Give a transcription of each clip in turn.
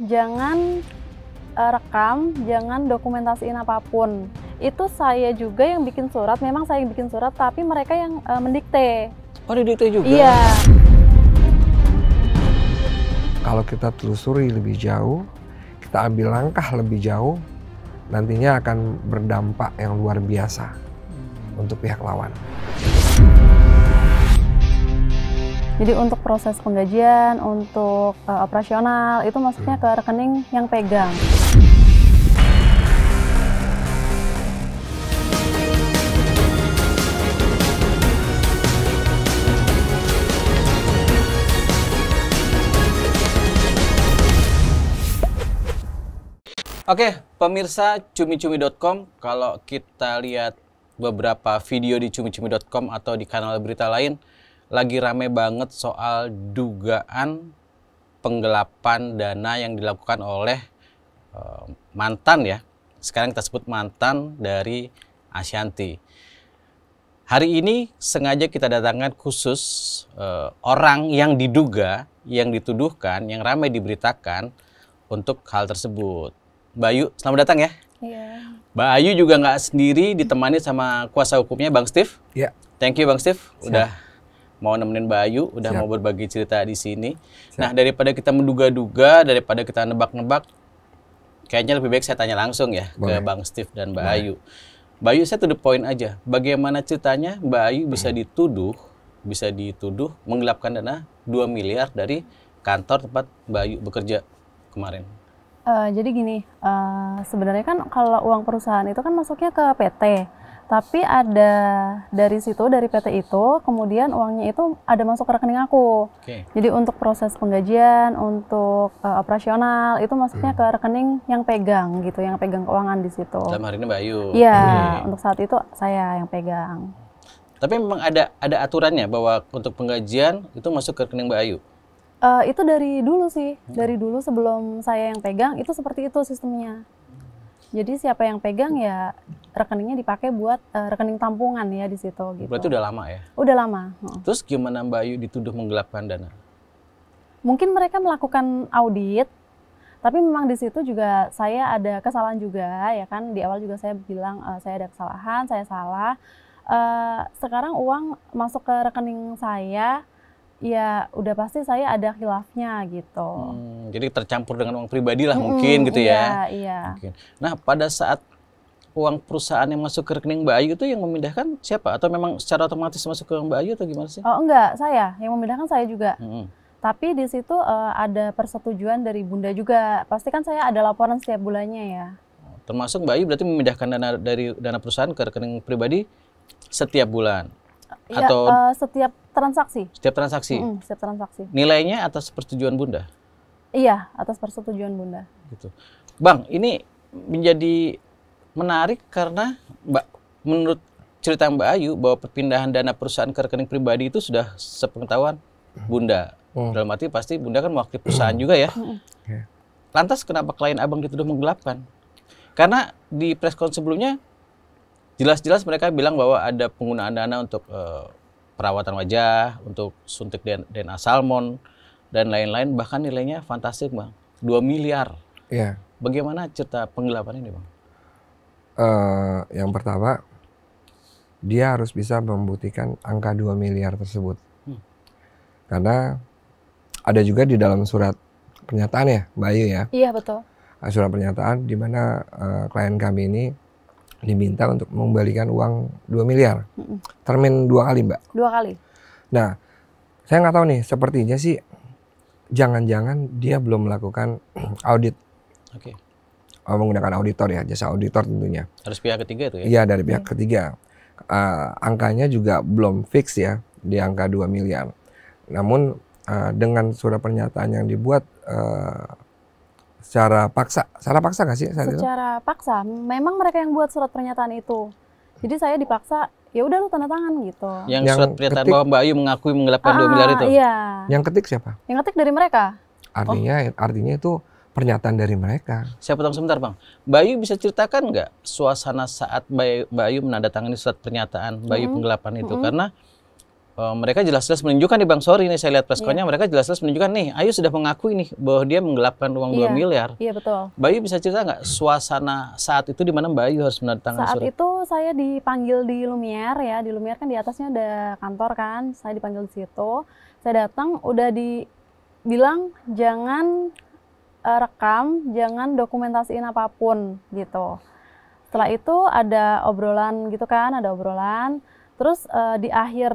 jangan rekam, jangan dokumentasiin apapun. Itu saya juga yang bikin surat, memang saya yang bikin surat, tapi mereka yang mendikte. Oh, didikte juga? Iya. Kalau kita telusuri lebih jauh, kita ambil langkah lebih jauh, nantinya akan berdampak yang luar biasa untuk pihak lawan. Jadi untuk proses penggajian, untuk operasional, itu masuknya ke rekening yang pegang. Oke, pemirsa cumi-cumi.com, kalau kita lihat beberapa video di cumi-cumi.com atau di kanal berita lain, lagi rame banget soal dugaan penggelapan dana yang dilakukan oleh mantan ya. Sekarang kita sebut mantan dari Ashanty. Hari ini sengaja kita datangkan khusus orang yang diduga, yang dituduhkan, yang ramai diberitakan untuk hal tersebut. Mbak Ayu, selamat datang ya. Iya. Mbak Ayu juga nggak sendiri, ditemani sama kuasa hukumnya Bang Steve. Ya. Thank you Bang Steve, Siap. udah mau nemenin Mbak Ayu, udah Siap. mau berbagi cerita di sini. Siap. Nah, daripada kita menduga-duga, daripada kita nebak-nebak, kayaknya lebih baik saya tanya langsung ya ke Boleh. Bang Steve dan Mbak Boleh. Ayu. Mbak Ayu, saya to the point aja. Bagaimana ceritanya Mbak Ayu bisa dituduh menggelapkan dana 2 miliar dari kantor tempat Mbak Ayu bekerja kemarin? Jadi gini, sebenarnya kan kalau uang perusahaan itu kan masuknya ke PT, tapi ada dari situ, dari PT itu, kemudian uangnya itu ada masuk ke rekening aku. Oke. Jadi untuk proses penggajian, untuk operasional, itu masuknya ke rekening yang pegang gitu, yang pegang keuangan di situ. Dalam hari ini Mbak Ayu. Iya, Oke. untuk saat itu saya yang pegang. Tapi memang ada aturannya bahwa untuk penggajian itu masuk ke rekening Mbak Ayu. Itu dari dulu sih, dari dulu sebelum saya yang pegang, itu seperti itu sistemnya. Jadi siapa yang pegang ya rekeningnya dipakai buat rekening tampungan ya di situ gitu. Berarti udah lama ya? Udah lama. Terus gimana Mbak Ayu dituduh menggelapkan dana? Mungkin mereka melakukan audit, tapi memang di situ juga saya ada kesalahan juga ya kan. Di awal juga saya bilang saya ada kesalahan, saya salah. Sekarang uang masuk ke rekening saya, ya udah pasti saya ada khilafnya gitu. Jadi tercampur dengan uang pribadi lah mungkin gitu ya? Iya. Mungkin. Nah, pada saat uang perusahaan yang masuk ke rekening Mbak Ayu itu yang memindahkan siapa? Atau memang secara otomatis masuk ke Mbak Ayu atau gimana sih? Oh enggak, saya yang memindahkan saya juga. Mm-mm. Tapi di situ ada persetujuan dari Bunda juga. Pasti kan saya ada laporan setiap bulannya ya. Termasuk Mbak Ayu berarti memindahkan dana dari dana perusahaan ke rekening pribadi setiap bulan? Iya, Atau setiap transaksi. setiap transaksi? Setiap transaksi. Nilainya atas persetujuan Bunda? Iya, atas persetujuan Bunda. Gitu. Bang, ini menjadi menarik karena menurut cerita Mbak Ayu bahwa perpindahan dana perusahaan ke rekening pribadi itu sudah sepengetahuan Bunda. Dalam arti pasti Bunda kan mewakili perusahaan juga ya. Lantas kenapa klien Abang dituduh menggelapkan? Karena di press con sebelumnya jelas-jelas mereka bilang bahwa ada penggunaan dana untuk perawatan wajah, untuk suntik DNA salmon, dan lain-lain, bahkan nilainya fantastik Bang, 2 miliar. Iya. Bagaimana cerita penggelapan ini Bang? Yang pertama, dia harus bisa membuktikan angka 2 miliar tersebut. Karena ada juga di dalam surat pernyataan ya, Mbak Ayu ya. Iya, betul. Surat pernyataan di mana klien kami ini diminta untuk mengembalikan uang 2 miliar. Termin 2 kali, Mbak. 2 kali. Nah, saya nggak tahu nih, sepertinya sih jangan-jangan dia belum melakukan audit. Oke. Menggunakan auditor ya, jasa auditor tentunya. Harus pihak ketiga itu ya? Iya, dari pihak ketiga. Angkanya juga belum fix ya, di angka 2 miliar. Namun dengan surat pernyataan yang dibuat secara paksa nggak sih? Secara paksa, memang mereka yang buat surat pernyataan itu. Jadi saya dipaksa, ya udah lu tanda tangan gitu. Yang surat pernyataan bahwa Mbak Ayu mengakui menggelapkan 2 miliar itu? Iya. Yang ketik siapa? Yang ketik dari mereka. Artinya itu pernyataan dari mereka. Saya potong sebentar Bang. Mbak Ayu bisa ceritakan nggak suasana saat Mbak Ayu menandatangani surat pernyataan Mbak Ayu penggelapan itu? Karena mereka jelas-jelas menunjukkan nih Bang, sorry nih saya lihat preskonnya, mereka jelas-jelas menunjukkan nih, Ayu sudah mengakui nih bahwa dia menggelapkan uang 2 miliar. Iya, betul. Mbak Ayu bisa cerita nggak suasana saat itu di mana Mbak Ayu harus menandatangani Saat surat? itu saya dipanggil di Lumiere ya, di Lumiere kan di atasnya ada kantor kan, saya dipanggil di situ. Saya datang udah dibilang jangan rekam, jangan dokumentasiin apapun gitu. Setelah itu ada obrolan gitu kan, ada obrolan. Terus di akhir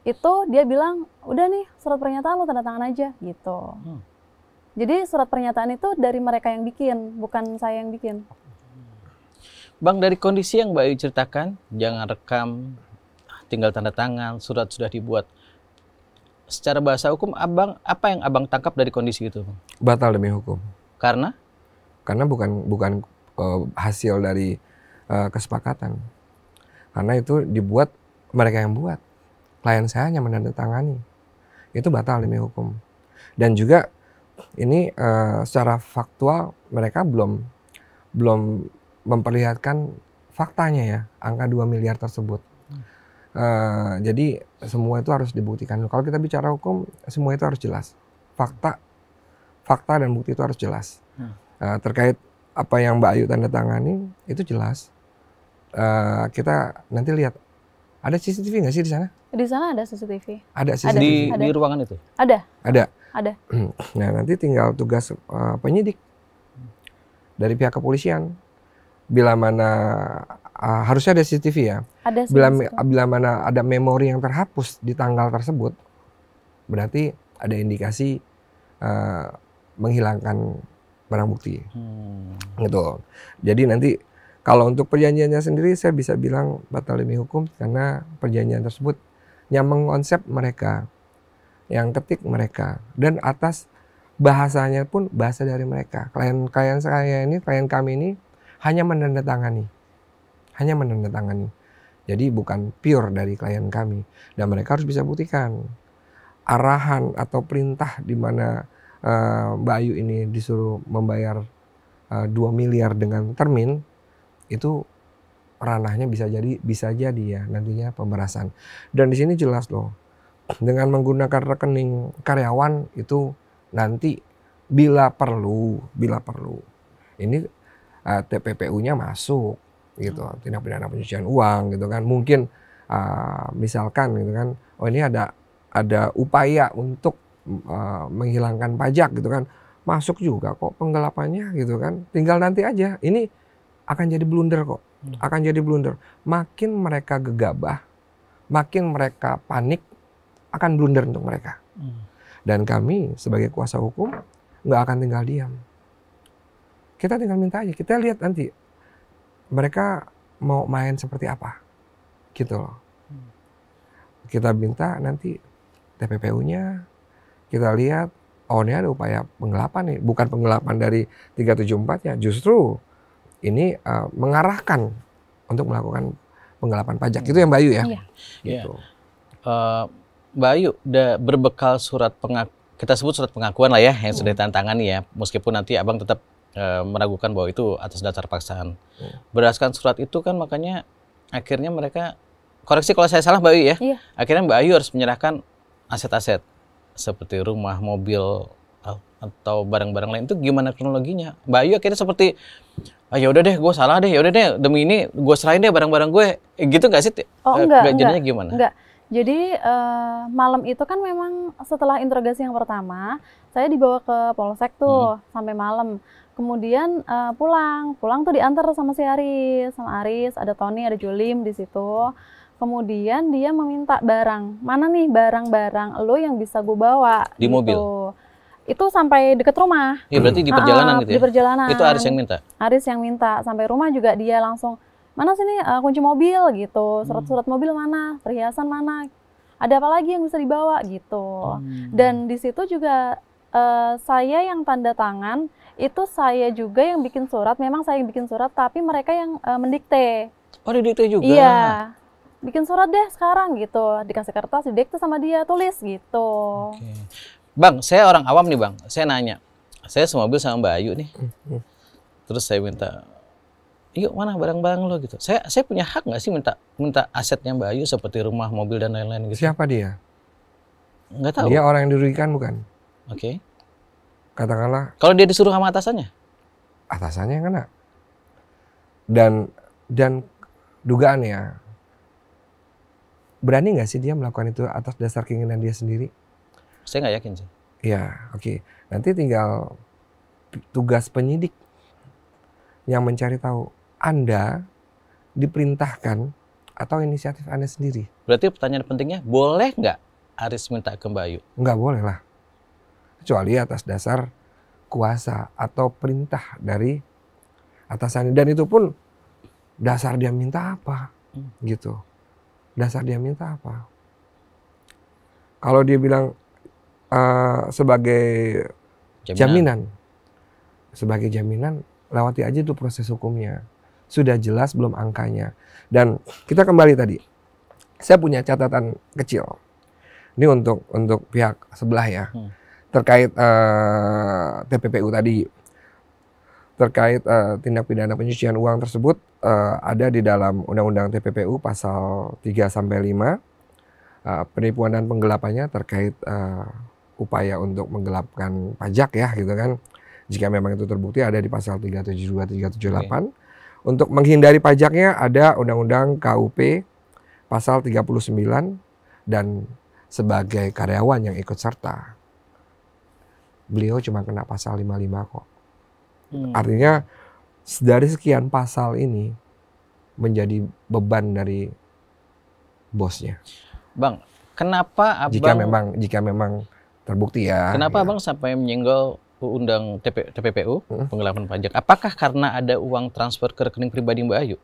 itu dia bilang, udah nih surat pernyataan lo tanda tangan aja gitu. Jadi surat pernyataan itu dari mereka yang bikin, bukan saya yang bikin. Bang, dari kondisi yang Mbak Ayu ceritakan, jangan rekam, tinggal tanda tangan, surat sudah dibuat. Secara bahasa hukum, Abang, apa yang Abang tangkap dari kondisi itu, Bang? Batal demi hukum. Karena bukan hasil dari kesepakatan. Karena itu dibuat mereka yang buat. Klien saya hanya menandatangani. Itu batal demi hukum. Dan juga ini secara faktual mereka belum memperlihatkan faktanya ya, angka 2 miliar tersebut. Jadi semua itu harus dibuktikan. Kalau kita bicara hukum, semua itu harus jelas. Fakta dan bukti itu harus jelas. Terkait apa yang Mbak Ayu tanda tangani itu jelas. Kita nanti lihat, ada CCTV nggak sih di sana? Di sana ada CCTV. Ada CCTV di ruangan itu? Ada. Ada. Nah, nanti tinggal tugas penyidik dari pihak kepolisian. Bila mana harusnya ada CCTV ya. Ada. Bila mana ada memori yang terhapus di tanggal tersebut, berarti ada indikasi menghilangkan barang bukti. Gitu. Jadi nanti kalau untuk perjanjiannya sendiri saya bisa bilang batal demi hukum karena perjanjian tersebut yang mengkonsep mereka, yang ketik mereka, dan atas bahasanya pun bahasa dari mereka. Klien kami ini hanya menandatangani. Jadi bukan pure dari klien kami, dan mereka harus bisa buktikan arahan atau perintah di mana Mbak Ayu ini disuruh membayar 2 miliar dengan termin, itu ranahnya bisa jadi ya nantinya pemerasan. Dan di sini jelas loh, dengan menggunakan rekening karyawan itu nanti bila perlu ini TPPU-nya masuk gitu, tindak pidana pencucian uang gitu kan. Mungkin misalkan gitu kan, oh ini ada upaya untuk menghilangkan pajak gitu kan, masuk juga kok penggelapannya gitu kan, tinggal nanti aja. Ini akan jadi blunder kok, akan jadi blunder. Makin mereka gegabah, makin mereka panik, akan blunder untuk mereka. Dan kami sebagai kuasa hukum nggak akan tinggal diam. Kita tinggal minta aja, kita lihat nanti mereka mau main seperti apa gitu loh. Kita minta nanti TPPU-nya, kita lihat, oh ini ada upaya penggelapan nih, bukan penggelapan dari 374-nya, justru ini mengarahkan untuk melakukan penggelapan pajak. Itu yang Mbak Ayu ya? Iya. Gitu. Mbak Ayu, berbekal kita sebut surat pengakuan lah ya, yang sudah ditandatangani ya, meskipun nanti Abang tetap meragukan bahwa itu atas dasar paksaan. Berdasarkan surat itu kan makanya akhirnya mereka, koreksi kalau saya salah Mbak Ayu ya, akhirnya Mbak Ayu harus menyerahkan aset-aset seperti rumah, mobil, atau barang-barang lain. Itu gimana kronologinya? Mbak Ayu akhirnya seperti, ya udah deh, gue salah deh, ya udah deh, demi ini gue serahin deh barang-barang gue, gitu nggak sih? Oh enggak. Gimana? Enggak. Jadi malam itu kan memang setelah interogasi yang pertama, saya dibawa ke Polsek tuh sampai malam. Kemudian pulang tuh diantar sama si Aris, ada Tony, ada Jolim di situ. Kemudian dia meminta barang, mana nih barang-barang lo yang bisa gue bawa di gitu. mobil. Itu sampai deket rumah. Iya, berarti di perjalanan gitu ya? Di perjalanan. Itu Aris yang minta? Aris yang minta. Sampai rumah juga dia langsung, mana sih nih kunci mobil gitu, surat-surat mobil mana, perhiasan mana, ada apa lagi yang bisa dibawa gitu. Dan di situ juga saya yang tanda tangan, itu saya juga yang bikin surat, memang saya yang bikin surat, tapi mereka yang mendikte. Oh, didikte juga? Iya. Bikin surat deh sekarang gitu, dikasih kertas, didikte sama dia, tulis gitu. Okay. Bang, saya orang awam nih Bang, saya nanya, saya semobil sama Mbak Ayu nih, terus saya minta, yuk mana barang-barang lo gitu. Saya punya hak nggak sih minta asetnya Mbak Ayu seperti rumah, mobil dan lain-lain gitu? Siapa dia? Nggak tahu. Dia orang yang dirugikan bukan? Oke. Katakanlah Kalau dia disuruh sama atasannya? atasannya yang kena. Dan dugaannya, berani nggak sih dia melakukan itu atas dasar keinginan dia sendiri? Saya nggak yakin sih. Ya, oke. Nanti tinggal tugas penyidik yang mencari tahu. Anda diperintahkan atau inisiatif Anda sendiri? Berarti pertanyaan pentingnya, boleh nggak Aris minta ke Mbak Ayu? Nggak boleh lah. Kecuali atas dasar kuasa atau perintah dari atasannya. Dan itu pun dasar dia minta apa, gitu. Dasar dia minta apa. Kalau dia bilang sebagai jaminan, sebagai jaminan, lewati aja itu proses hukumnya. Sudah jelas belum angkanya. Dan kita kembali tadi, saya punya catatan kecil. Ini untuk pihak sebelah ya, terkait TPPU tadi, terkait tindak pidana pencucian uang tersebut ada di dalam Undang-Undang TPPU pasal 3-5, penipuan dan penggelapannya terkait upaya untuk menggelapkan pajak ya gitu kan. Jika memang itu terbukti ada di pasal 372, 378. Untuk menghindari pajaknya ada Undang-Undang KUP pasal 39 dan sebagai karyawan yang ikut serta beliau cuma kena pasal 55 kok. Artinya dari sekian pasal ini menjadi beban dari bosnya. Bang, kenapa Abang Jika memang terbukti ya. Kenapa ya. Abang sampai menyenggol undang TPPU, penggelapan pajak? Apakah karena ada uang transfer ke rekening pribadi Mbak Ayu?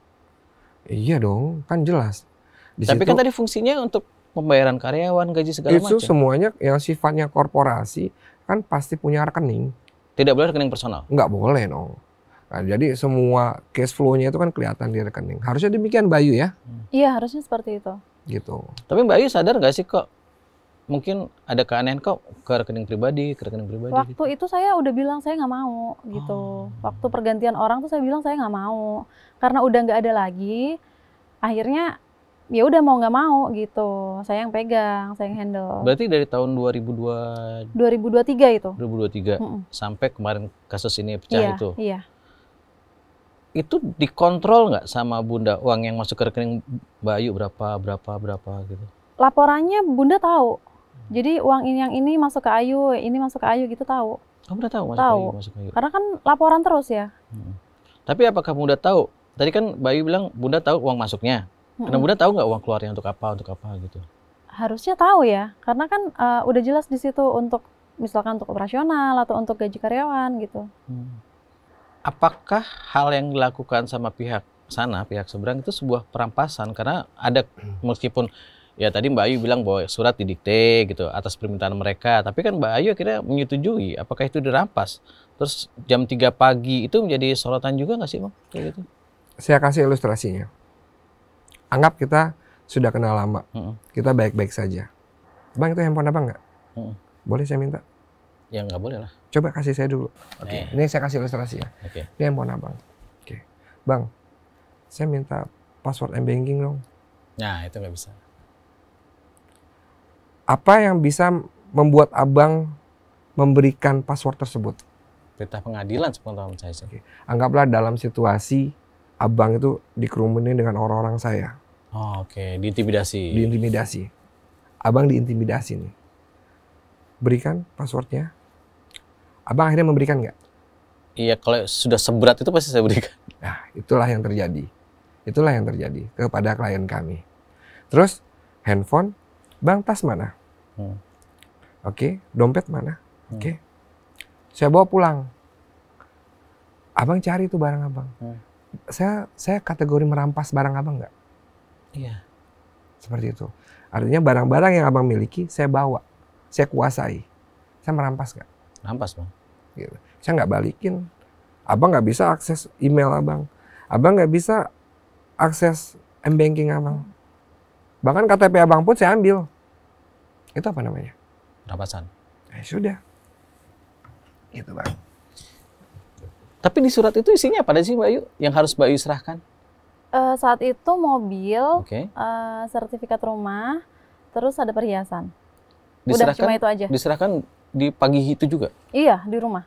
Iya dong, kan jelas. Tapi kan tadi fungsinya untuk pembayaran karyawan, gaji segala macam. Itu semuanya yang sifatnya korporasi kan pasti punya rekening. Tidak boleh rekening personal? Nggak boleh dong. Nah, jadi semua cash flow-nya itu kan kelihatan di rekening. Harusnya demikian Mbak Ayu ya? Iya, harusnya seperti itu. Gitu. Tapi Mbak Ayu sadar nggak sih kok mungkin ada keanehan kok ke rekening pribadi, Waktu gitu? itu saya udah bilang saya nggak mau gitu. Waktu pergantian orang tuh saya bilang saya nggak mau. Karena udah nggak ada lagi, akhirnya ya udah mau nggak mau gitu. Saya yang pegang, saya yang handle. Berarti dari tahun 2023 itu. Sampai kemarin kasus ini pecah itu. Iya. Itu dikontrol nggak sama Bunda uang yang masuk ke rekening Mbak Ayu berapa gitu? Laporannya Bunda tahu. Jadi uang ini yang ini masuk ke Ayu, ini masuk ke Ayu gitu tahu. Kamu udah tahu masuk ke Ayu? Karena kan laporan terus ya. Tapi apakah Bunda tahu? Tadi kan Mbak Ayu bilang Bunda tahu uang masuknya. Karena Bunda tahu nggak uang keluarnya untuk apa gitu? Harusnya tahu ya, karena kan udah jelas di situ untuk misalkan untuk operasional atau untuk gaji karyawan gitu. Apakah hal yang dilakukan sama pihak seberang itu sebuah perampasan? Karena ada meskipun ya tadi Mbak Ayu bilang bahwa surat didikte gitu atas permintaan mereka, tapi kan Mbak Ayu akhirnya menyetujui. Apakah itu dirampas? Terus jam 3 pagi itu menjadi sorotan juga nggak sih Bang? Kayak gitu. Saya kasih ilustrasinya. Anggap kita sudah kenal lama, kita baik-baik saja. Bang, itu handphone Abang nggak? Boleh saya minta? Ya nggak boleh lah. Coba kasih saya dulu. Oke. Ini saya kasih ilustrasi ya. Ini handphone Abang. Oke. Bang, saya minta password m-banking dong. Nah, itu nggak bisa. Apa yang bisa membuat Abang memberikan password tersebut? Perintah pengadilan sepengetahuan saya. Oke. Anggaplah dalam situasi Abang itu dikerumunin dengan orang-orang saya. Oke. Diintimidasi. Abang diintimidasi nih. Berikan passwordnya. Abang akhirnya memberikan nggak? Iya, kalau sudah seberat itu pasti saya berikan. Nah, itulah yang terjadi. Itulah yang terjadi kepada klien kami. Terus, handphone, Bang, tas mana? Oke, dompet mana? Oke. Saya bawa pulang. Abang cari tuh barang Abang. Saya kategori merampas barang Abang nggak? Iya. Seperti itu. Artinya barang-barang yang Abang miliki, saya bawa. Saya kuasai. Saya merampas nggak? Rampas Bang. Gitu. Saya nggak balikin. Abang nggak bisa akses email Abang. Abang nggak bisa akses m-banking Abang. Bahkan KTP Abang pun saya ambil. Itu apa namanya? Rampasan. Sudah. Gitu Bang. Tapi di surat itu isinya apa aja sih Mbak Ayu yang harus Mbak Ayu serahkan? Saat itu mobil, Oke. sertifikat rumah, terus ada perhiasan. Udah cuma itu aja. Diserahkan di pagi itu juga? Iya, di rumah.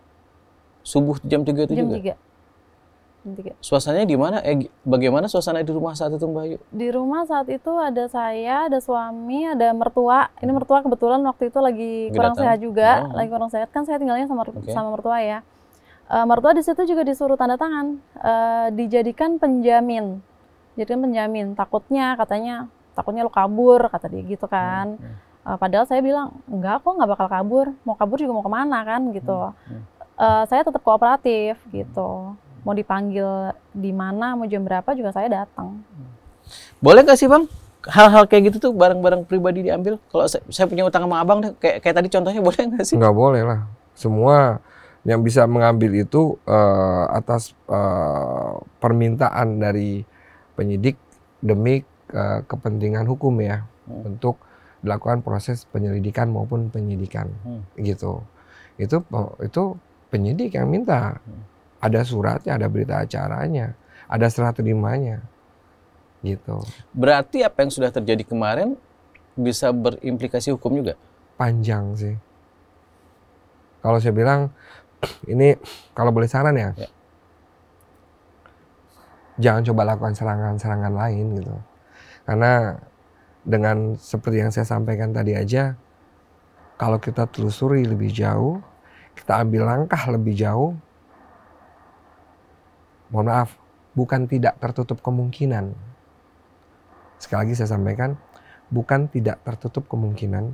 Subuh jam 3 itu Jam juga? 3. Jam 3. Suasananya di mana? Bagaimana suasana di rumah saat itu Mbak Ayu? Di rumah saat itu ada saya, ada suami, ada mertua. Ini mertua kebetulan waktu itu lagi kurang datang? sehat juga, Oh. lagi kurang sehat kan saya tinggalnya sama Oke. sama mertua ya. Mertua di situ juga disuruh tanda tangan, dijadikan penjamin. Jadikan penjamin. Takutnya lu kabur kata dia gitu kan. Padahal saya bilang enggak kok, nggak bakal kabur. Mau kabur juga mau kemana kan gitu. Saya tetap kooperatif gitu. Mau dipanggil di mana, mau jam berapa juga saya datang. Boleh nggak sih Bang? Hal-hal kayak gitu tuh barang-barang pribadi diambil? Kalau saya punya utang sama Abang deh, kayak tadi contohnya boleh nggak sih? Nggak boleh lah. Semua yang bisa mengambil itu atas permintaan dari penyidik demi kepentingan hukum ya, untuk dilakukan proses penyelidikan maupun penyidikan gitu. Itu penyidik yang minta. Ada suratnya, ada berita acaranya, ada serah terimanya gitu. Berarti apa yang sudah terjadi kemarin bisa berimplikasi hukum juga? Panjang sih. Kalau saya bilang ini, kalau boleh saran ya, jangan coba lakukan serangan-serangan lain gitu. Karena dengan seperti yang saya sampaikan tadi aja, kalau kita telusuri lebih jauh, kita ambil langkah lebih jauh, mohon maaf, bukan tidak tertutup kemungkinan. Sekali lagi saya sampaikan, bukan tidak tertutup kemungkinan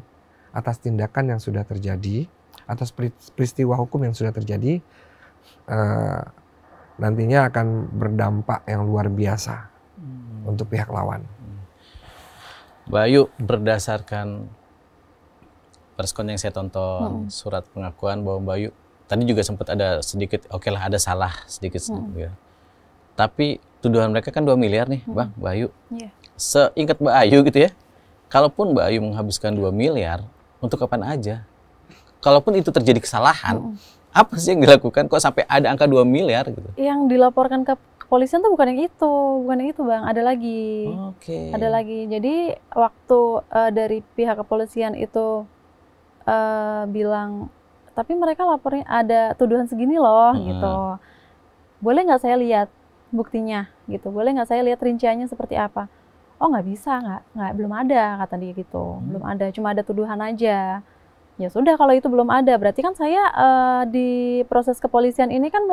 atas tindakan yang sudah terjadi, atas peristiwa hukum yang sudah terjadi, nantinya akan berdampak yang luar biasa untuk pihak lawan. Mbak Ayu, berdasarkan preskon yang saya tonton, surat pengakuan bahwa Mbak Ayu, tadi juga sempat ada sedikit, oke lah ada salah sedikit. Ya. Tapi tuduhan mereka kan 2 miliar nih, Mbak Ayu. Yeah. Seingat Mbak Ayu gitu ya, kalaupun Mbak Ayu menghabiskan 2 miliar, untuk kapan aja? Kalaupun itu terjadi kesalahan, apa sih yang dilakukan? Kok sampai ada angka 2 miliar gitu? Yang dilaporkan ke kepolisian tuh bukan yang itu Bang, ada lagi. Oke. Ada lagi. Jadi waktu dari pihak kepolisian itu bilang, tapi mereka lapornya ada tuduhan segini loh gitu. Boleh nggak saya lihat buktinya gitu? Boleh nggak saya lihat rinciannya seperti apa? Oh nggak bisa, nggak belum ada kata dia gitu. Belum ada, cuma ada tuduhan aja. Ya sudah kalau itu belum ada, berarti kan saya di proses kepolisian ini kan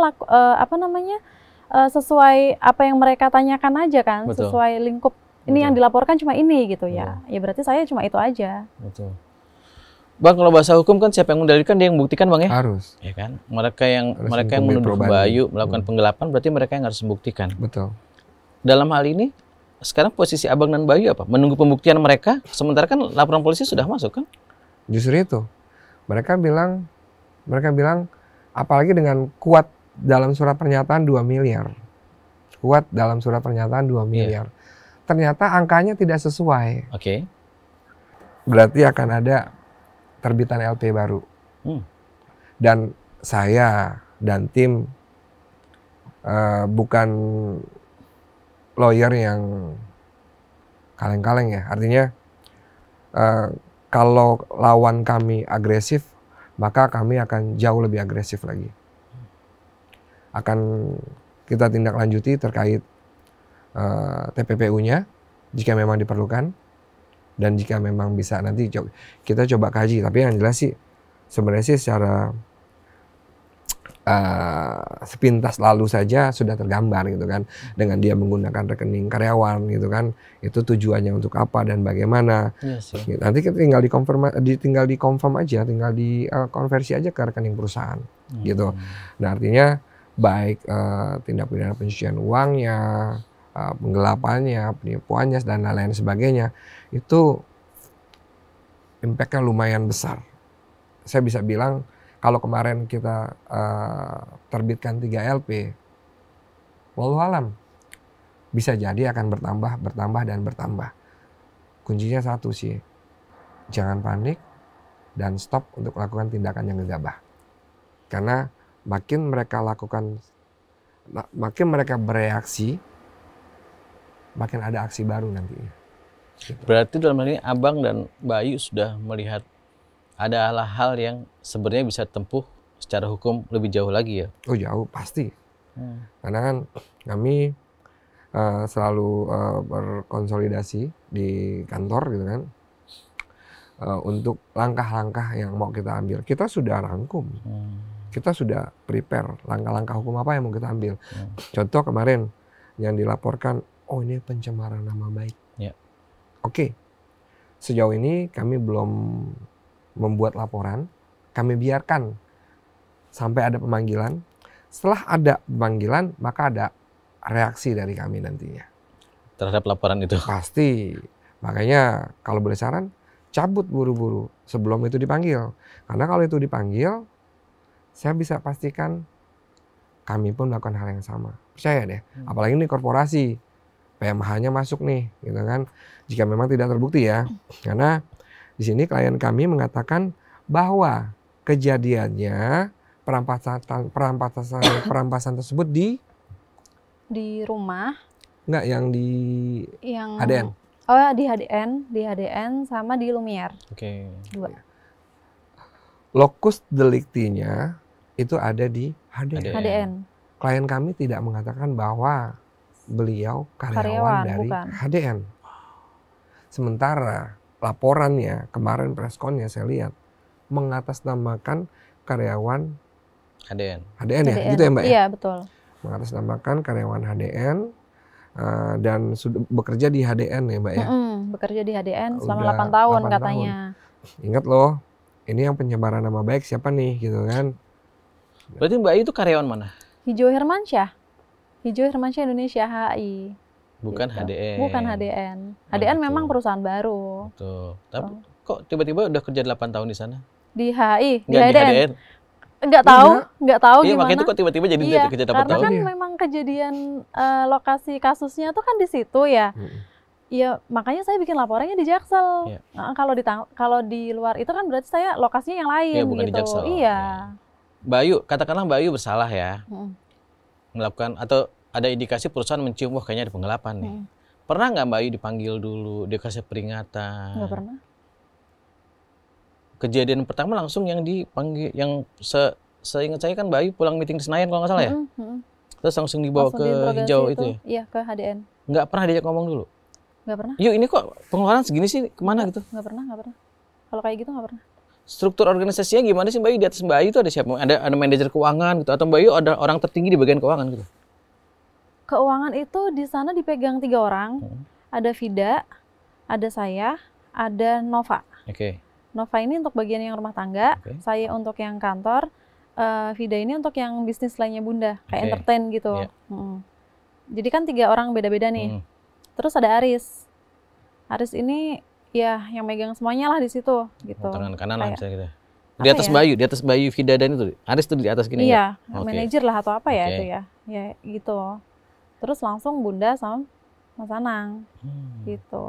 sesuai apa yang mereka tanyakan aja kan. Betul. Sesuai lingkup. Ini yang dilaporkan cuma ini gitu ya. Ya berarti saya cuma itu aja. Betul. Bang, kalau bahasa hukum kan siapa yang mendalilkan dia yang membuktikan Bang ya? Harus. Ya kan? Mereka yang Harus menuduh probandi. Mbak Ayu melakukan penggelapan berarti mereka yang harus membuktikan. Betul. Dalam hal ini sekarang posisi Abang dan Mbak Ayu apa? Menunggu pembuktian mereka, sementara kan laporan polisi sudah masuk kan? Justru itu. Mereka bilang apalagi dengan kuat dalam surat pernyataan 2 miliar. Kuat dalam surat pernyataan 2 miliar. Ternyata angkanya tidak sesuai. Oke. Berarti akan ada terbitan LP baru. Dan saya dan tim bukan lawyer yang kaleng-kaleng ya. Artinya kalau lawan kami agresif, maka kami akan jauh lebih agresif lagi. Akan kita tindak lanjuti terkait TPPU-nya jika memang diperlukan. Dan jika memang bisa nanti kita coba kaji. Tapi yang jelas sih sebenarnya sih secara sepintas lalu saja sudah tergambar gitu kan. Dengan dia menggunakan rekening karyawan gitu kan. Itu tujuannya untuk apa dan bagaimana. Yes, ya. Nanti kita tinggal dikonfirm aja, tinggal dikonversi aja ke rekening perusahaan gitu. Nah artinya baik tindak pidana pencucian uangnya, penggelapannya, penipuannya dan lain-lain sebagainya, itu impact-nya lumayan besar. Saya bisa bilang kalau kemarin kita terbitkan 3 LP, wallahualam bisa jadi akan bertambah. Kuncinya satu sih, jangan panik dan stop untuk melakukan tindakan yang gegabah. Karena makin mereka lakukan makin mereka bereaksi, makin ada aksi baru nantinya. Berarti dalam hal ini Abang dan Bayu sudah melihat ada hal-hal yang sebenarnya bisa tempuh secara hukum lebih jauh lagi ya? Oh jauh, pasti. Karena kan kami selalu berkonsolidasi di kantor gitu kan. Untuk langkah-langkah yang mau kita ambil. Kita sudah rangkum. Kita sudah prepare langkah-langkah hukum apa yang mau kita ambil. Contoh kemarin yang dilaporkan, oh ini pencemaran nama baik. Ya. Oke, sejauh ini kami belum membuat laporan. Kami biarkan sampai ada pemanggilan. Setelah ada pemanggilan, maka ada reaksi dari kami nantinya. Terhadap laporan itu? Pasti. Makanya kalau boleh saran, cabut buru-buru sebelum itu dipanggil. Karena kalau itu dipanggil, saya bisa pastikan kami pun melakukan hal yang sama. Percaya deh. Apalagi ini korporasi, PMH-nya masuk nih, gitu kan. Jika memang tidak terbukti ya. Karena di sini klien kami mengatakan bahwa kejadiannya perampasan tersebut di rumah. Enggak, yang di HDN. Oh ya, di HDN sama di Lumiere. Oke. Dua. Lokus deliktinya itu ada di HDN. Klien kami tidak mengatakan bahwa beliau karyawan dari bukan. HDN. Sementara laporannya kemarin preskonnya saya lihat mengatasnamakan karyawan HDN ya, gitu ya Mbak? Iya betul. Mengatasnamakan karyawan HDN dan sudah bekerja di HDN ya Mbak ya? Bekerja di HDN selama Udah 8 tahun 8 katanya. Ingat loh, ini yang pencemaran nama baik siapa nih gitu kan? Berarti Mbak Ayu itu karyawan mana? Hijau Hermansyah Indonesia HI. Bukan gitu. HDN. Bukan HDN. HDN gitu. memang perusahaan baru. Betul. Tapi kok tiba-tiba udah kerja 8 tahun di sana? Di HI, di Nggak di HDN. HDN. Nggak tahu Iya, gimana. makanya itu kok tiba-tiba jadi kerja 8 karena tahun. kan memang kejadian lokasi kasusnya tuh kan di situ ya. Iya, makanya saya bikin laporannya di Jaksel. Iya. Nah, kalau di luar itu kan berarti saya lokasinya yang lain Iya, bukan gitu. di Jaksel. Iya. Bayu, katakanlah Bayu bersalah ya. Melakukan atau ada indikasi perusahaan mencium wah kayaknya ada penggelapan nih. Pernah nggak Bayu dipanggil dulu, dikasih peringatan? Nggak pernah. Kejadian pertama langsung yang dipanggil, yang seingat saya kan Bayu pulang meeting di Senayan kalau nggak salah ya? Terus langsung dibawa ke hijau itu ya? Iya, ke HDN. Nggak pernah diajak ngomong dulu? Nggak pernah. Yuk ini kok pengeluaran segini sih, kemana gitu? Nggak pernah. Kalau kayak gitu nggak pernah. Struktur organisasinya gimana sih Bayu? Di atas Bayu itu ada siapa? Ada manajer keuangan gitu? Atau Bayu ada orang tertinggi di bagian keuangan gitu? Keuangan itu di sana dipegang 3 orang. Ada Vida, ada saya, ada Nova. Oke. Nova ini untuk bagian yang rumah tangga, saya untuk yang kantor, Vida ini untuk yang bisnis lainnya Bunda, kayak entertain gitu. Jadi kan 3 orang beda-beda nih. Terus ada Aris. Aris ini ya yang megang semuanya lah di situ gitu. Tangan kanan lah misalnya gitu. Di atas Bayu, Vida dan itu. Aris tuh di atas gini ya? Iya, Okay. manajer lah atau apa ya itu ya. Ya gitu. Terus langsung Bunda sama Mas Anang. Gitu.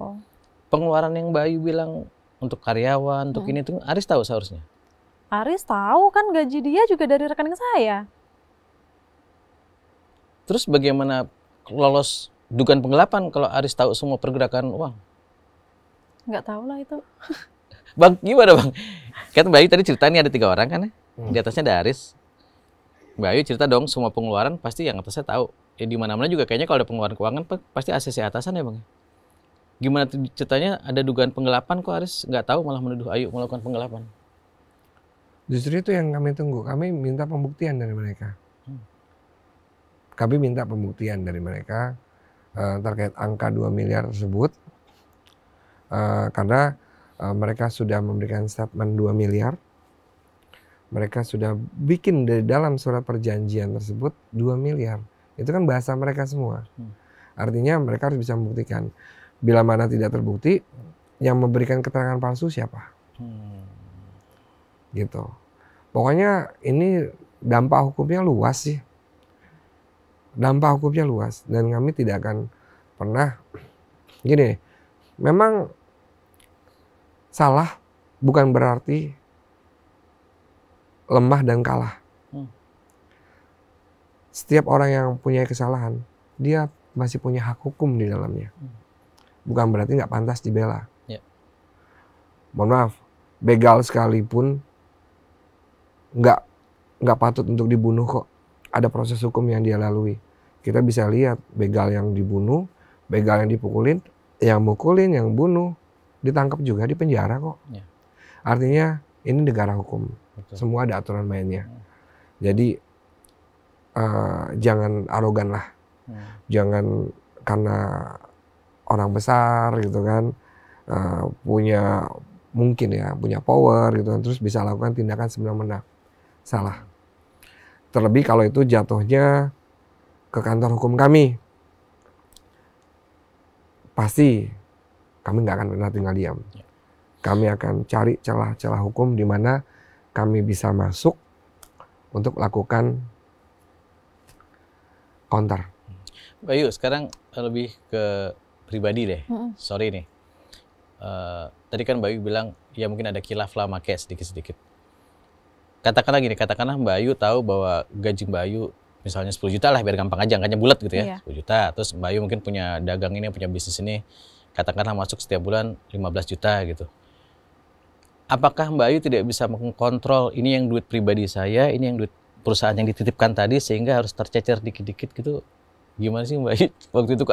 Pengeluaran yang Bayu bilang untuk karyawan, untuk ini tuh Aris tahu seharusnya. Aris tahu kan gaji dia juga dari rekening saya. Terus bagaimana lolos dugaan penggelapan kalau Aris tahu semua pergerakan uang? Nggak tahu lah itu. Bang, gimana Bang? Kan Bayu tadi cerita nih ada 3 orang kan ya? Di atasnya ada Aris. Bayu cerita dong semua pengeluaran pasti yang atasnya tahu. Ya di mana-mana juga kayaknya kalau ada pengeluaran keuangan pasti ACC atasan ya Bang. Gimana ceritanya ada dugaan penggelapan kok Aris nggak tahu malah menuduh Ayu melakukan penggelapan? Justru itu yang kami tunggu. Kami minta pembuktian dari mereka. Kami minta pembuktian dari mereka terkait angka 2 miliar tersebut. Karena mereka sudah memberikan statement 2 miliar. Mereka sudah bikin dari dalam surat perjanjian tersebut 2 miliar. Itu kan bahasa mereka semua. Artinya mereka harus bisa membuktikan. Bila mana tidak terbukti, yang memberikan keterangan palsu siapa? Gitu. Pokoknya ini dampak hukumnya luas sih. Dampak hukumnya luas. Dan kami tidak akan pernah, gini, memang salah bukan berarti lemah dan kalah. setiap orang yang punya kesalahan, dia masih punya hak hukum di dalamnya. Bukan berarti nggak pantas dibela. Ya. Mohon maaf, begal sekalipun nggak patut untuk dibunuh kok. Ada proses hukum yang dia lalui. Kita bisa lihat begal yang dibunuh, begal yang dipukulin, yang mukulin, yang bunuh, ditangkap juga di penjara kok. Ya. Artinya ini negara hukum. Betul. Semua ada aturan mainnya. Jadi jangan arogan lah. Jangan karena orang besar gitu kan, punya power gitu kan, terus bisa lakukan tindakan semena-mena. Salah. Terlebih kalau itu jatuhnya ke kantor hukum kami, pasti kami nggak akan pernah tinggal diam. Kami akan cari celah-celah hukum di mana kami bisa masuk untuk lakukan counter. Bayu, sekarang lebih ke pribadi deh. Sorry nih. Tadi kan Bayu bilang ya mungkin ada khilaf lah make sedikit-sedikit. Katakanlah Mbak Ayu tahu bahwa gaji Mbak Ayu misalnya 10 juta lah, biar gampang aja, angkanya bulat gitu ya. Iya. 10 juta, terus Mbak Ayu mungkin punya dagang ini, punya bisnis ini, katakanlah masuk setiap bulan 15 juta gitu. Apakah Mbak Ayu tidak bisa mengkontrol ini yang duit pribadi saya, ini yang duit perusahaan yang dititipkan tadi, sehingga harus tercecer dikit-dikit gitu? Gimana sih Mbak Ayu waktu itu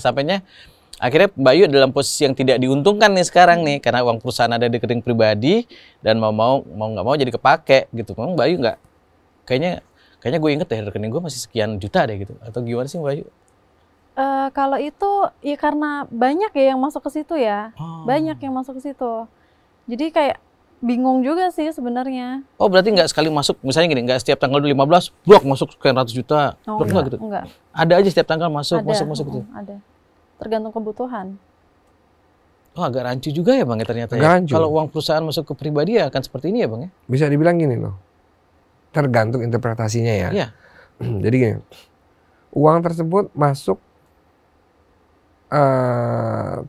sampainya? Akhirnya Mbak Ayu dalam posisi yang tidak diuntungkan nih sekarang nih, karena uang perusahaan ada di rekening pribadi dan mau nggak mau jadi kepake gitu. Memang Mbak Ayu nggak, kayaknya gue inget deh rekening gue masih sekian juta deh gitu. Atau gimana sih Mbak Ayu? Kalau itu ya karena banyak ya yang masuk ke situ ya, banyak yang masuk ke situ. Jadi kayak bingung juga sih sebenarnya. Oh berarti nggak sekali masuk, misalnya gini, nggak setiap tanggal 15 blok masuk sekian ratus juta, blok enggak gitu? Enggak. Ada aja setiap tanggal masuk gitu. Ada. Tergantung kebutuhan. Oh agak rancu juga ya Bang ya ternyata ya. Kalau uang perusahaan masuk ke pribadi ya akan seperti ini ya Bang ya? Bisa dibilang gini loh, tergantung interpretasinya ya. Iya. Jadi gini, uang tersebut masuk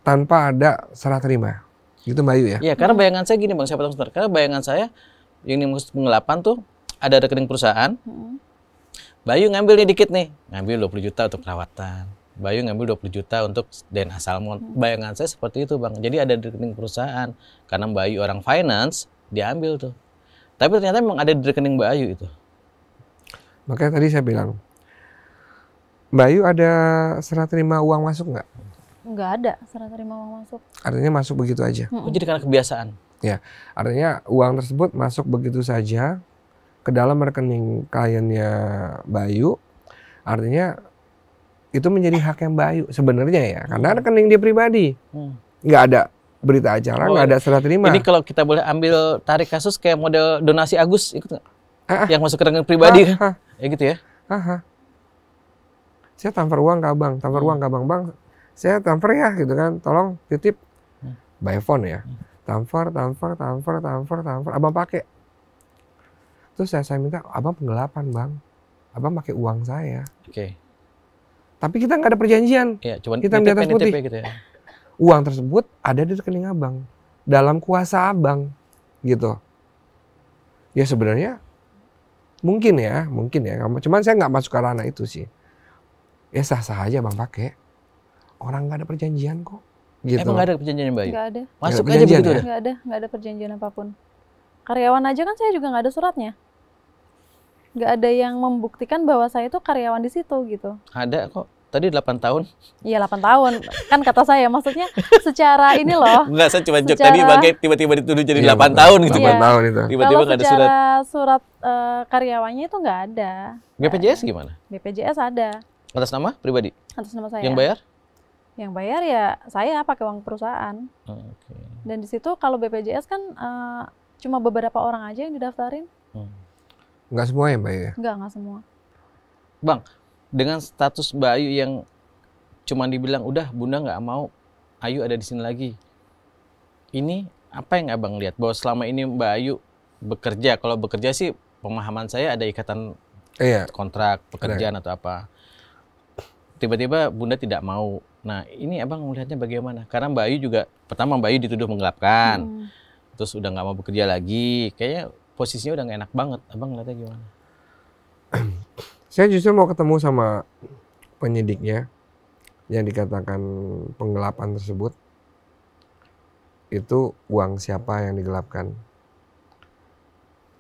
tanpa ada serah terima. Gitu Mbak Ayu ya? Iya, karena bayangan saya gini Bang, saya potong sebentar. Karena bayangan saya yang dimaksud penggelapan tuh ada rekening perusahaan. Mbak Ayu ngambil nih dikit nih, ngambil 20 juta untuk perawatan. Mbak Ayu ngambil 20 juta untuk DNA salmon. Bayangan saya seperti itu Bang. Jadi ada di rekening perusahaan. Karena Mbak Ayu orang finance, diambil tuh. Tapi ternyata memang ada di rekening Mbak Ayu itu. Makanya tadi saya bilang, Mbak Ayu ada serah terima uang masuk nggak? Nggak ada serah terima uang masuk. Artinya masuk begitu aja? Jadi karena kebiasaan? Ya, artinya uang tersebut masuk begitu saja ke dalam rekening kliennya Mbak Ayu. Artinya itu menjadi hak yang Mbak Ayu sebenarnya ya, karena rekening dia pribadi. Nggak ada berita acara, nggak ada serah terima. Ini kalau kita boleh ambil tarik kasus kayak model donasi Agus, ikut nggak? Yang masuk ke rekening pribadi kan? Ya gitu ya? Saya transfer uang ke abang, bang, saya transfer ya gitu kan, tolong titip by phone ya. Transfer, abang pakai. Terus saya minta, abang penggelapan bang, abang pakai uang saya. Oke. Tapi kita nggak ada perjanjian. Ya, cuman kita di atas putih. gitu ya. Uang tersebut ada di rekening abang, dalam kuasa abang, gitu. Ya sebenarnya mungkin ya. Cuman saya nggak masuk ke ranah itu sih. Ya sah-sah aja bang pakai. Orang nggak ada perjanjian kok. Gitu. Emang nggak ada perjanjian Mbak Ayu? Nggak ada. Masuk aja begitu ya? Nggak ada perjanjian apapun. Karyawan aja kan saya juga nggak ada suratnya. Nggak ada yang membuktikan bahwa saya itu karyawan di situ gitu. Ada kok. Tadi 8 tahun. Iya 8 tahun. Kan kata saya, maksudnya secara ini loh. Enggak, saya cuma jok tadi pakai tiba-tiba dituduh jadi 8 tahun gitu. 8 tahun itu. Tiba-tiba nggak ada surat. Surat karyawannya itu nggak ada. BPJS gimana? BPJS ada. Atas nama pribadi? Atas nama saya. Yang bayar? Yang bayar ya saya pakai uang perusahaan. Okay. Dan di situ kalau BPJS kan cuma beberapa orang aja yang didaftarin. Nggak semua ya Mbak Ayu? Nggak semua. Bang, dengan status Mbak Ayu yang cuma dibilang udah Bunda nggak mau Ayu ada di sini lagi. Ini apa yang Abang lihat bahwa selama ini Mbak Ayu bekerja? Kalau bekerja sih pemahaman saya ada ikatan kontrak pekerjaan atau apa. Tiba-tiba Bunda tidak mau. Nah ini Abang melihatnya bagaimana? Karena Mbak Ayu juga pertama Mbak Ayu dituduh menggelapkan, terus udah nggak mau bekerja lagi. Kayaknya posisinya udah nggak enak banget. Abang ngeliatnya gimana? Saya justru mau ketemu sama penyidiknya yang dikatakan penggelapan tersebut. Itu uang siapa yang digelapkan.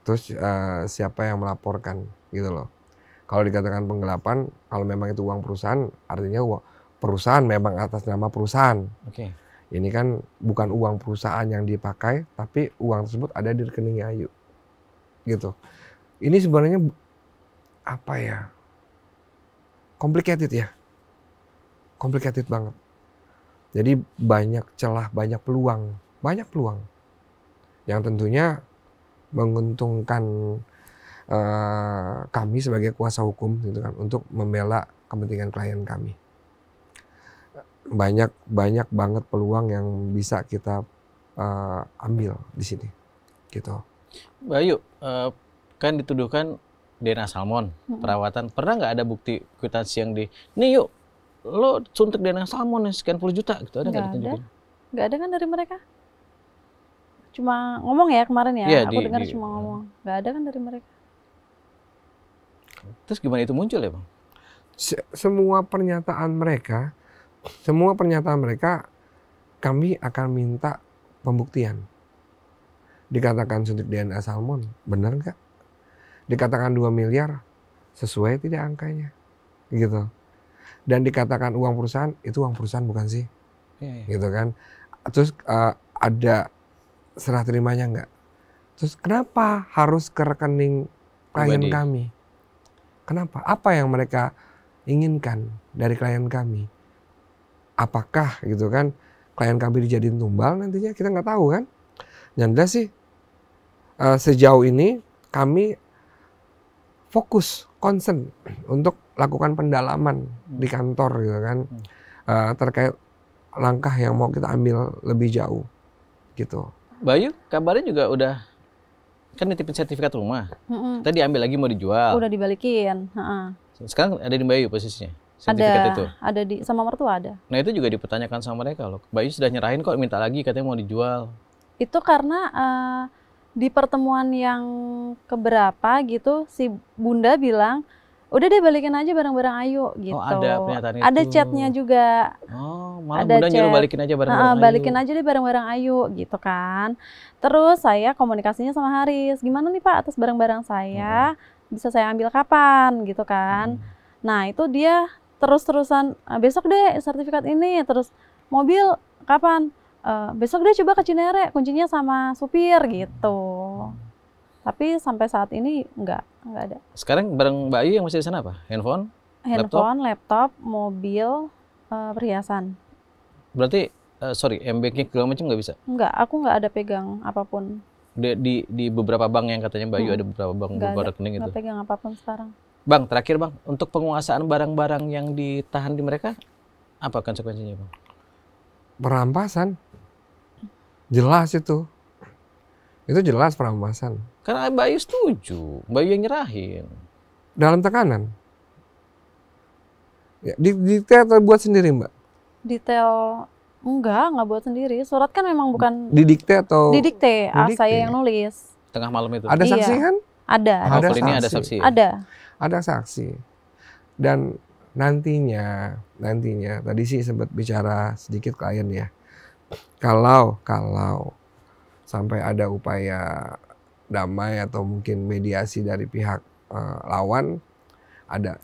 Terus siapa yang melaporkan gitu loh. Kalau dikatakan penggelapan, kalau memang itu uang perusahaan, artinya perusahaan memang atas nama perusahaan. Oke. Ini kan bukan uang perusahaan yang dipakai, tapi uang tersebut ada di rekening Ayu. Gitu. Ini sebenarnya apa ya? Complicated ya. Complicated banget. Jadi banyak celah, banyak peluang yang tentunya menguntungkan kami sebagai kuasa hukum gitu kan untuk membela kepentingan klien kami. Banyak banget peluang yang bisa kita ambil di sini gitu. Mbak Ayu, kan dituduhkan DNA salmon perawatan. Pernah nggak ada bukti kwitansi yang nih yuk lo suntik DNA salmon yang sekian puluh juta gitu, ada nggak ditunjukin? Nggak ada kan dari mereka. Cuma ngomong ya kemarin ya, Iya, aku dengar cuma ngomong. Nggak ada kan dari mereka. Terus gimana itu muncul ya Bang? Semua pernyataan mereka kami akan minta pembuktian. Dikatakan suntik DNA salmon, benar nggak? Dikatakan 2 miliar, sesuai tidak angkanya? Gitu. Dan dikatakan uang perusahaan, itu uang perusahaan bukan sih? Iya. Gitu kan. Terus ada serah terimanya nggak? Terus kenapa harus ke rekening klien kami? Kenapa? Apa yang mereka inginkan dari klien kami? Apakah gitu kan klien kami dijadiin tumbal nantinya? Kita nggak tahu kan. Yang jelas sih sejauh ini kami fokus, concern untuk lakukan pendalaman di kantor gitu kan terkait langkah yang mau kita ambil lebih jauh gitu. Bayu kabarnya juga udah kan nitipin sertifikat rumah. Tadi ambil lagi mau dijual. Udah dibalikin. Sekarang ada di Bayu posisinya. Sertifikat itu. Ada di sama mertua ada. Nah itu juga dipertanyakan sama mereka loh. Bayu sudah nyerahin kok, minta lagi katanya mau dijual. Itu karena di pertemuan yang keberapa gitu si Bunda bilang udah deh balikin aja barang-barang Ayu gitu. Oh ada pernyataan itu. Ada chatnya juga. Oh malah Ada Bunda nyuruh balikin aja barang-barang Ayu. Balikin aja deh barang-barang Ayu gitu kan. Terus saya komunikasinya sama Haris, gimana nih Pak atas barang-barang saya bisa saya ambil kapan gitu kan. Nah itu dia terus-terusan besok deh sertifikat ini, terus mobil kapan? Besok deh coba ke Cinere, kuncinya sama supir gitu. Tapi sampai saat ini enggak ada. Sekarang barang Mbak Ayu yang masih di sana apa? Handphone, laptop, mobil, perhiasan. Berarti m-banking segala macam nggak bisa? Enggak, aku nggak ada pegang apapun. Di beberapa bank yang katanya Mbak Ayu ada beberapa bank, beberapa rekening itu. Nggak pegang apapun sekarang. Bang, terakhir Bang, untuk penguasaan barang-barang yang ditahan di mereka, apa konsekuensinya Bang? Perampasan. Jelas itu. Itu jelas perampasan. Karena Mbak Ayu setuju, Mbak Ayu yang nyerahin. Dalam tekanan. Ya, detail atau buat sendiri Mbak? Detail enggak buat sendiri. Surat kan memang bukan didikte atau? Didikte, saya yang nulis. Tengah malam itu? Ada saksi kan? Ada. Ada saksi. Ini ada saksi. Ada saksi. Dan nantinya tadi sih sempat bicara sedikit klien ya. Kalau sampai ada upaya damai atau mungkin mediasi dari pihak lawan, ada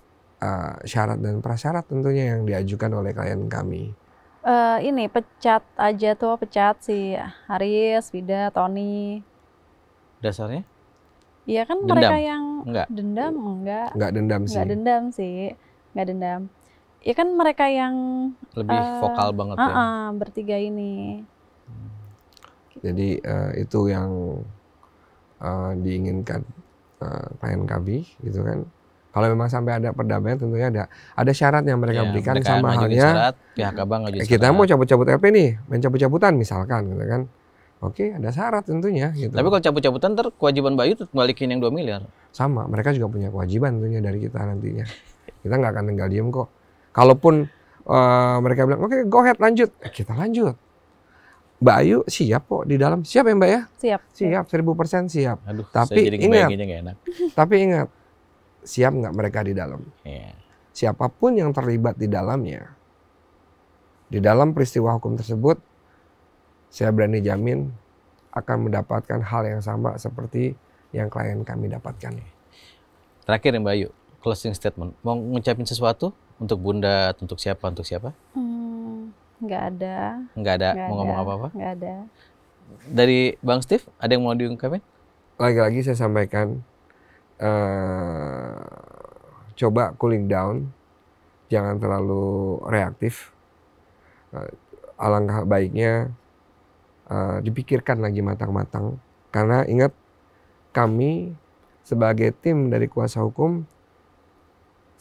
syarat dan prasyarat tentunya yang diajukan oleh klien kami. Ini pecat aja tuh, pecat si Haris, Vida, Tony. Dasarnya? Iya kan dendam. Mereka yang dendam Enggak dendam sih. Enggak dendam. Iya kan mereka yang lebih vokal banget ya. Bertiga ini. Jadi itu yang diinginkan klien kami gitu kan. Kalau memang sampai ada perdamaian tentunya ada syarat yang mereka berikan sama halnya. Pihak abang kita mau cabut-cabut LP nih, main cabut-cabutan misalkan gitu kan. Oke, ada syarat tentunya gitu. Tapi kalau cabut-cabutan kewajiban Bayu tuh balikin yang 2 miliar. Sama, mereka juga punya kewajiban tentunya dari kita nantinya. Kita nggak akan tinggal diem kok. Kalaupun mereka bilang, oke, go ahead lanjut. Kita lanjut. Mbak Ayu siap kok di dalam. Siap ya Mbak ya? Siap. 1000% siap. Aduh, tapi saya jadi ingat, nggak enak. tapi ingat, siap nggak mereka di dalam. Iya. Siapapun yang terlibat di dalamnya, di dalam peristiwa hukum tersebut, saya berani jamin akan mendapatkan hal yang sama seperti yang klien kami dapatkan. Terakhir ya Mbak Ayu, closing statement. Mau ngucapin sesuatu untuk Bunda, untuk siapa, untuk siapa? Nggak ada. Nggak ada Nggak mau ada. ngomong apa-apa? Nggak ada. Dari Bang Steve, ada yang mau diungkapin? Lagi-lagi saya sampaikan, coba cooling down, jangan terlalu reaktif. Alangkah baiknya dipikirkan lagi matang-matang. Karena ingat, kami sebagai tim dari kuasa hukum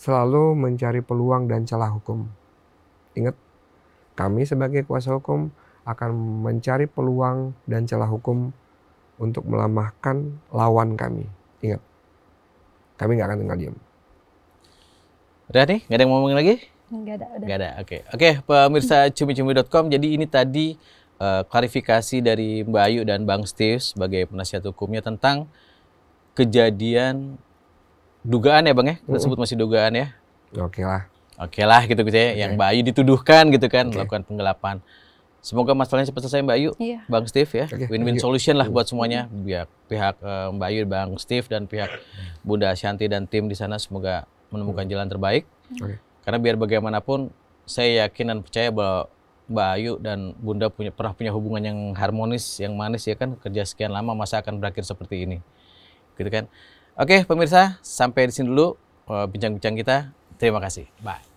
selalu mencari peluang dan celah hukum. Ingat, kami sebagai kuasa hukum akan mencari peluang dan celah hukum untuk melemahkan lawan kami. Ingat, kami nggak akan tinggal diam. Udah nih, nggak ada yang mau ngomongin lagi? Nggak ada. Udah. Nggak ada, oke, pemirsa cumi-cumi.com. Jadi ini tadi klarifikasi dari Mbak Ayu dan Bang Steve sebagai penasihat hukumnya tentang kejadian dugaan ya Bang ya? Kita sebut masih dugaan ya? Oke lah. Oke lah gitu ya, yang Mbak Ayu dituduhkan gitu kan, melakukan penggelapan. Semoga masalahnya cepat selesai Mbak Ayu, Iya. Bang Steve ya. Oke, Win-win thank you. solution lah buat semuanya. Pihak Mbak Ayu, Bang Steve, dan pihak Bunda Ashanti dan tim di sana semoga menemukan jalan terbaik. Oke. Karena biar bagaimanapun, saya yakin dan percaya bahwa Mbak Ayu dan Bunda pernah punya hubungan yang harmonis, yang manis ya kan. Kerja sekian lama, masa akan berakhir seperti ini. Gitu kan. Oke pemirsa, sampai di sini dulu bincang-bincang kita. Terima kasih. Bye.